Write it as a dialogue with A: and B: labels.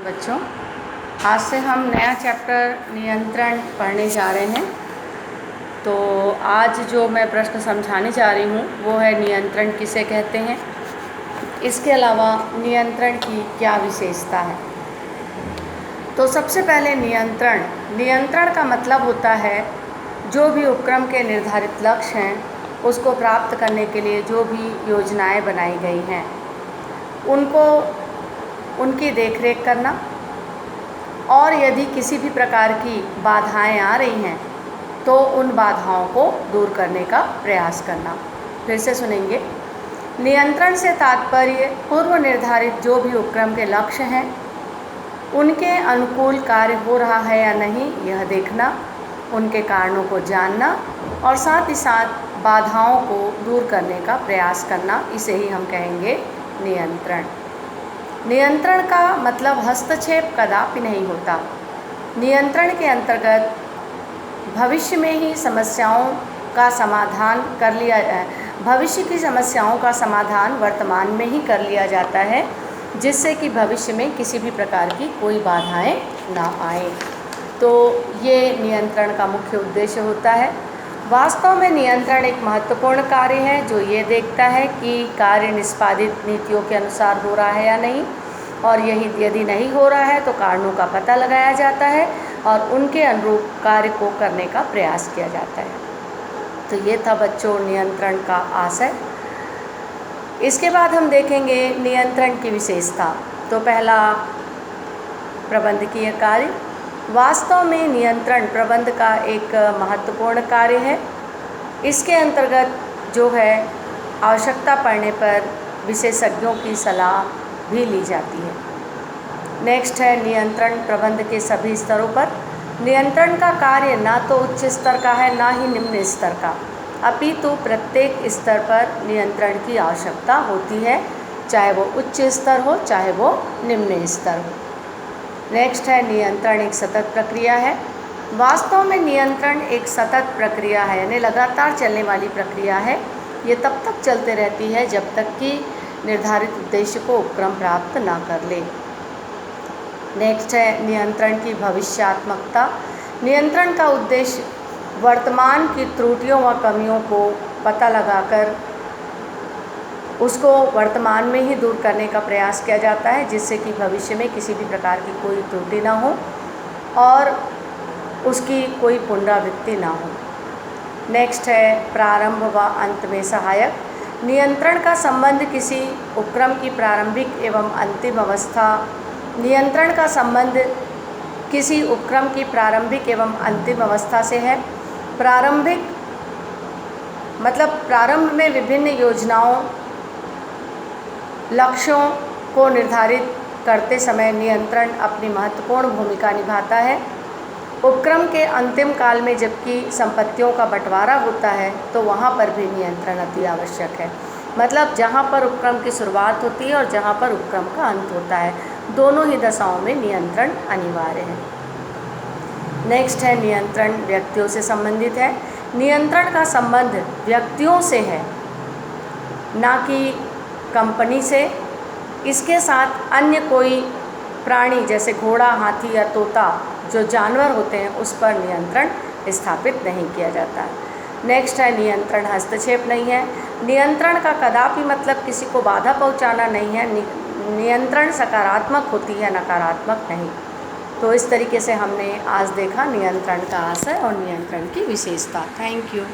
A: बच्चों, आज से हम नया चैप्टर नियंत्रण पढ़ने जा रहे हैं। तो आज जो मैं प्रश्न समझाने जा रही हूँ वो है नियंत्रण किसे कहते हैं, इसके अलावा नियंत्रण की क्या विशेषता है। तो सबसे पहले नियंत्रण का मतलब होता है जो भी उपक्रम के निर्धारित लक्ष्य हैं उसको प्राप्त करने के लिए जो भी योजनाएं बनाई गई हैं उनकी देखरेख करना, और यदि किसी भी प्रकार की बाधाएं आ रही हैं तो उन बाधाओं को दूर करने का प्रयास करना। फिर से सुनेंगे। नियंत्रण से तात्पर्य पूर्व निर्धारित जो भी उपक्रम के लक्ष्य हैं उनके अनुकूल कार्य हो रहा है या नहीं यह देखना, उनके कारणों को जानना और साथ ही साथ बाधाओं को दूर करने का प्रयास करना, इसे ही हम कहेंगे नियंत्रण। नियंत्रण का मतलब हस्तक्षेप कदापि नहीं होता। नियंत्रण के अंतर्गत भविष्य में ही समस्याओं का समाधान कर लिया भविष्य की समस्याओं का समाधान वर्तमान में ही कर लिया जाता है, जिससे कि भविष्य में किसी भी प्रकार की कोई बाधाएं ना आए। तो ये नियंत्रण का मुख्य उद्देश्य होता है। वास्तव में नियंत्रण एक महत्वपूर्ण कार्य है जो ये देखता है कि कार्य निष्पादित नीतियों के अनुसार हो रहा है या नहीं, और यदि नहीं हो रहा है तो कारणों का पता लगाया जाता है और उनके अनुरूप कार्य को करने का प्रयास किया जाता है। तो ये था बच्चों नियंत्रण का आशय। इसके बाद हम देखेंगे नियंत्रण की विशेषता। तो पहला, प्रबंधकीय कार्य। वास्तव में नियंत्रण प्रबंध का एक महत्वपूर्ण कार्य है। इसके अंतर्गत जो है आवश्यकता पड़ने पर विशेषज्ञों की सलाह भी ली जाती है। नेक्स्ट है नियंत्रण प्रबंध के सभी स्तरों पर। नियंत्रण का कार्य ना तो उच्च स्तर का है ना ही निम्न स्तर का, अपितु प्रत्येक स्तर पर नियंत्रण की आवश्यकता होती है, चाहे वो उच्च स्तर हो चाहे वो निम्न स्तर हो। नेक्स्ट है नियंत्रण एक सतत प्रक्रिया है। वास्तव में नियंत्रण एक सतत प्रक्रिया है, यानी लगातार चलने वाली प्रक्रिया है। ये तब तक चलते रहती है जब तक कि निर्धारित उद्देश्य को उपक्रम प्राप्त ना कर ले। नेक्स्ट है नियंत्रण की भविष्यात्मकता। नियंत्रण का उद्देश्य वर्तमान की त्रुटियों व कमियों को पता लगाकर उसको वर्तमान में ही दूर करने का प्रयास किया जाता है, जिससे कि भविष्य में किसी भी प्रकार की कोई त्रुटि ना हो और उसकी कोई पुनरावृत्ति ना हो। नेक्स्ट है प्रारंभ व अंत में सहायक। नियंत्रण का संबंध किसी उपक्रम की प्रारंभिक एवं अंतिम अवस्था नियंत्रण का संबंध किसी उपक्रम की प्रारंभिक एवं अंतिम अवस्था से है। प्रारंभिक मतलब प्रारंभ में विभिन्न योजनाओं लक्ष्यों को निर्धारित करते समय नियंत्रण अपनी महत्वपूर्ण भूमिका निभाता है। उपक्रम के अंतिम काल में जबकि संपत्तियों का बंटवारा होता है तो वहाँ पर भी नियंत्रण अति आवश्यक है। मतलब जहाँ पर उपक्रम की शुरुआत होती है और जहाँ पर उपक्रम का अंत होता है, दोनों ही दशाओं में नियंत्रण अनिवार्य है। नेक्स्ट है नियंत्रण व्यक्तियों से संबंधित है। नियंत्रण का संबंध व्यक्तियों से है, ना कि कंपनी से। इसके साथ अन्य कोई प्राणी जैसे घोड़ा, हाथी या तोता जो जानवर होते हैं उस पर नियंत्रण स्थापित नहीं किया जाता है। नेक्स्ट है नियंत्रण हस्तक्षेप नहीं है। नियंत्रण का कदापि मतलब किसी को बाधा पहुंचाना नहीं है। नियंत्रण सकारात्मक होती है, नकारात्मक नहीं। तो इस तरीके से हमने आज देखा नियंत्रण का आशय और नियंत्रण की विशेषता। Thank you.